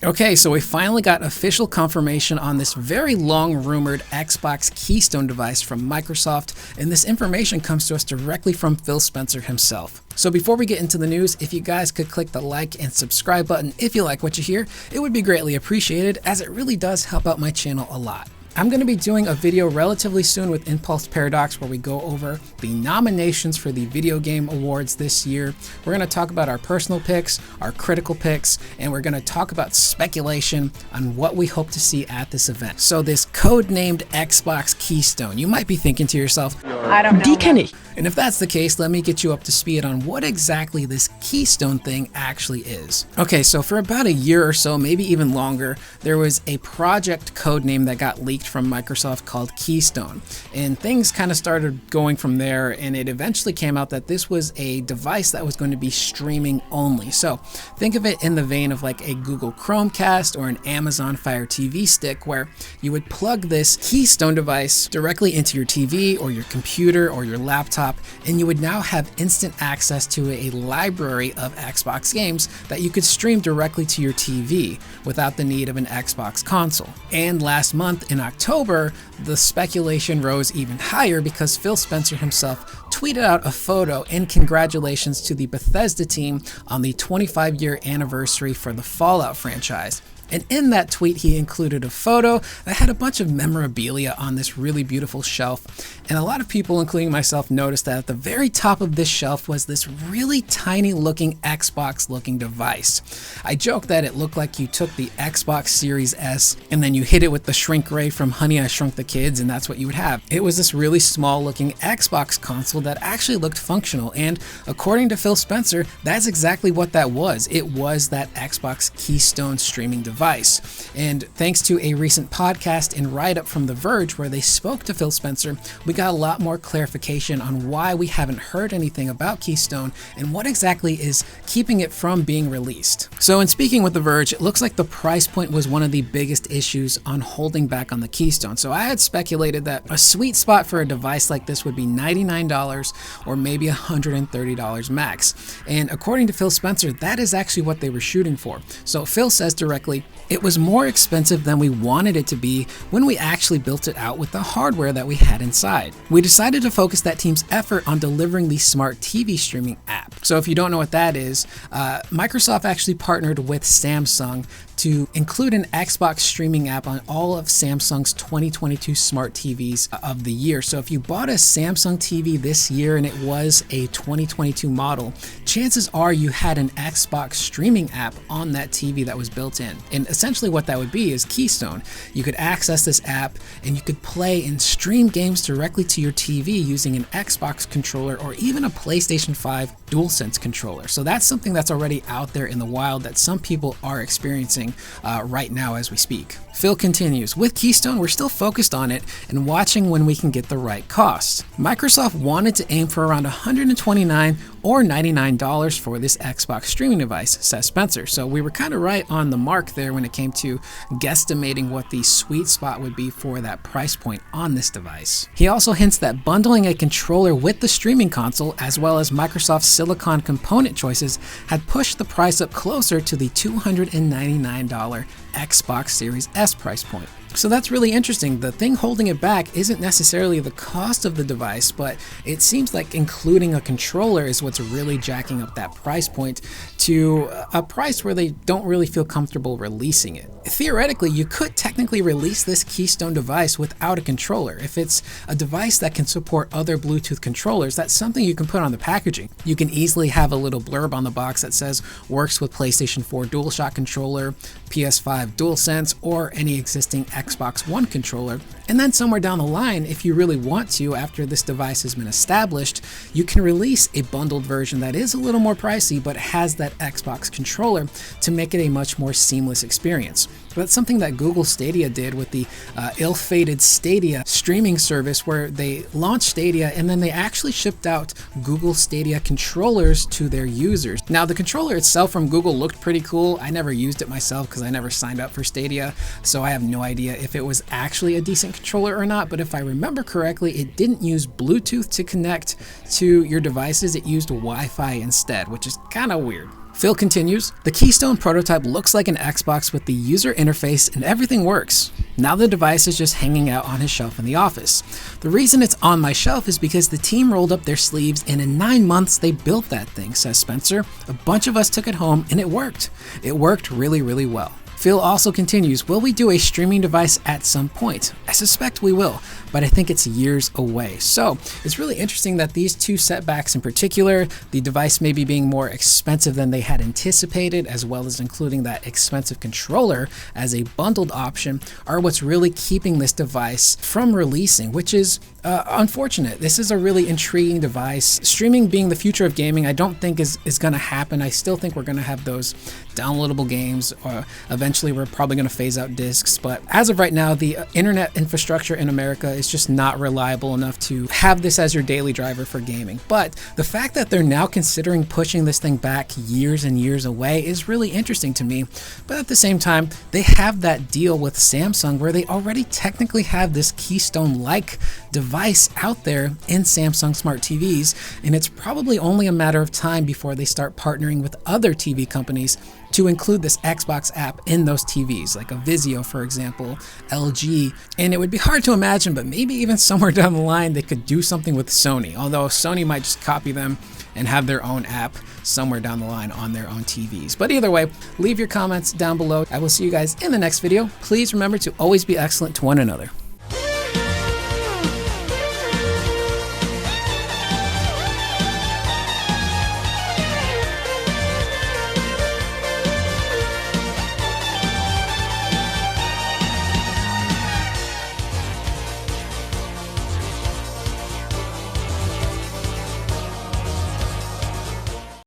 Okay, so we finally got official confirmation on this very long-rumored Xbox Keystone device from Microsoft, and this information comes to us directly from Phil Spencer himself. So before we get into the news, if you guys could click the like and subscribe button if you like what you hear, it would be greatly appreciated, as it really does help out my channel a lot. I'm going to be doing a video relatively soon with Impulse Paradox where we go over the nominations for the Video Game Awards this year. We're going to talk about our personal picks, our critical picks, and we're going to talk about speculation on what we hope to see at this event. So this code-named Xbox Keystone, you might be thinking to yourself, I don't know. And if that's the case, let me get you up to speed on what exactly this Keystone thing actually is. Okay, so for about a year or so, maybe even longer, there was a project code name that got leaked from Microsoft called Keystone. And things kind of started going from there, and it eventually came out that this was a device that was going to be streaming only. So think of it in the vein of like a Google Chromecast or an Amazon Fire TV stick, where you would plug this Keystone device directly into your TV or your computer or your laptop, and you would now have instant access to a library of Xbox games that you could stream directly to your TV without the need of an Xbox console. And last month in October, the speculation rose even higher because Phil Spencer himself tweeted out a photo in congratulations to the Bethesda team on the 25-year anniversary for the Fallout franchise. And in that tweet, he included a photo that had a bunch of memorabilia on this really beautiful shelf. And a lot of people, including myself, noticed that at the very top of this shelf was this really tiny looking Xbox looking device. I joke that it looked like you took the Xbox Series S and then you hit it with the shrink ray from Honey, I Shrunk the Kids, and that's what you would have. It was this really small looking Xbox console that actually looked functional. And according to Phil Spencer, that's exactly what that was. It was that Xbox Keystone streaming device. And thanks to a recent podcast and write-up from The Verge where they spoke to Phil Spencer, we got a lot more clarification on why we haven't heard anything about Keystone and what exactly is keeping it from being released. So in speaking with The Verge, it looks like the price point was one of the biggest issues on holding back on the Keystone. So I had speculated that a sweet spot for a device like this would be $99 or maybe $130 max. And according to Phil Spencer, that is actually what they were shooting for. So Phil says directly, it was more expensive than we wanted it to be when we actually built it out with the hardware that we had inside. We decided to focus that team's effort on delivering the smart TV streaming app. So if you don't know what that is, Microsoft actually partnered with Samsung to include an Xbox streaming app on all of Samsung's 2022 smart TVs of the year. So if you bought a Samsung TV this year and it was a 2022 model, chances are you had an Xbox streaming app on that TV that was built in. And essentially what that would be is Keystone. You could access this app and you could play and stream games directly to your TV using an Xbox controller or even a PlayStation 5 DualSense controller. So that's something that's already out there in the wild that some people are experiencing right now as we speak. Phil continues, with Keystone, we're still focused on it and watching when we can get the right cost. Microsoft wanted to aim for around $129 or $99 for this Xbox streaming device, says Spencer. So we were kind of right on the mark there when it came to guesstimating what the sweet spot would be for that price point on this device. He also hints that bundling a controller with the streaming console, as well as Microsoft's silicon component choices, had pushed the price up closer to the $299 Xbox Series S price point. So that's really interesting. The thing holding it back isn't necessarily the cost of the device, but it seems like including a controller is what's really jacking up that price point to a price where they don't really feel comfortable releasing it. Theoretically, you could technically release this Keystone device without a controller. If it's a device that can support other Bluetooth controllers, that's something you can put on the packaging. You can easily have a little blurb on the box that says works with PlayStation 4 DualShock controller, PS5 DualSense, or any existing Xbox One controller. And then somewhere down the line, if you really want to, after this device has been established, you can release a bundled version that is a little more pricey but has that Xbox controller to make it a much more seamless experience. That's something that Google Stadia did with the ill-fated Stadia streaming service, where they launched Stadia and then they actually shipped out Google Stadia controllers to their users. Now, the controller itself from Google looked pretty cool. I never used it myself because I never signed up for Stadia, so I have no idea if it was actually a decent controller or not, but if I remember correctly, it didn't use Bluetooth to connect to your devices. It used Wi-Fi instead, which is kind of weird. Phil continues, the Keystone prototype looks like an Xbox with the user interface and everything works. Now the device is just hanging out on his shelf in the office. The reason it's on my shelf is because the team rolled up their sleeves and in 9 months they built that thing, says Spencer. A bunch of us took it home and it worked. It worked really, really well. Phil also continues, will we do a streaming device at some point? I suspect we will, but I think it's years away. So it's really interesting that these two setbacks in particular, the device maybe being more expensive than they had anticipated, as well as including that expensive controller as a bundled option, are what's really keeping this device from releasing, which is unfortunate. This is a really intriguing device. Streaming being the future of gaming, I don't think is going to happen. I still think we're going to have those downloadable games, or eventually we're probably going to phase out discs. But as of right now, the internet infrastructure in America is just not reliable enough to have this as your daily driver for gaming. But the fact that they're now considering pushing this thing back years and years away is really interesting to me. But at the same time, they have that deal with Samsung where they already technically have this Keystone-like device out there in Samsung smart TVs, and it's probably only a matter of time before they start partnering with other TV companies to include this Xbox app in those TVs, like a Vizio, for example, LG. And it would be hard to imagine, but maybe even somewhere down the line they could do something with Sony, although Sony might just copy them and have their own app somewhere down the line on their own TVs. But either way, leave your comments down below. I will see you guys in the next video. Please remember to always be excellent to one another.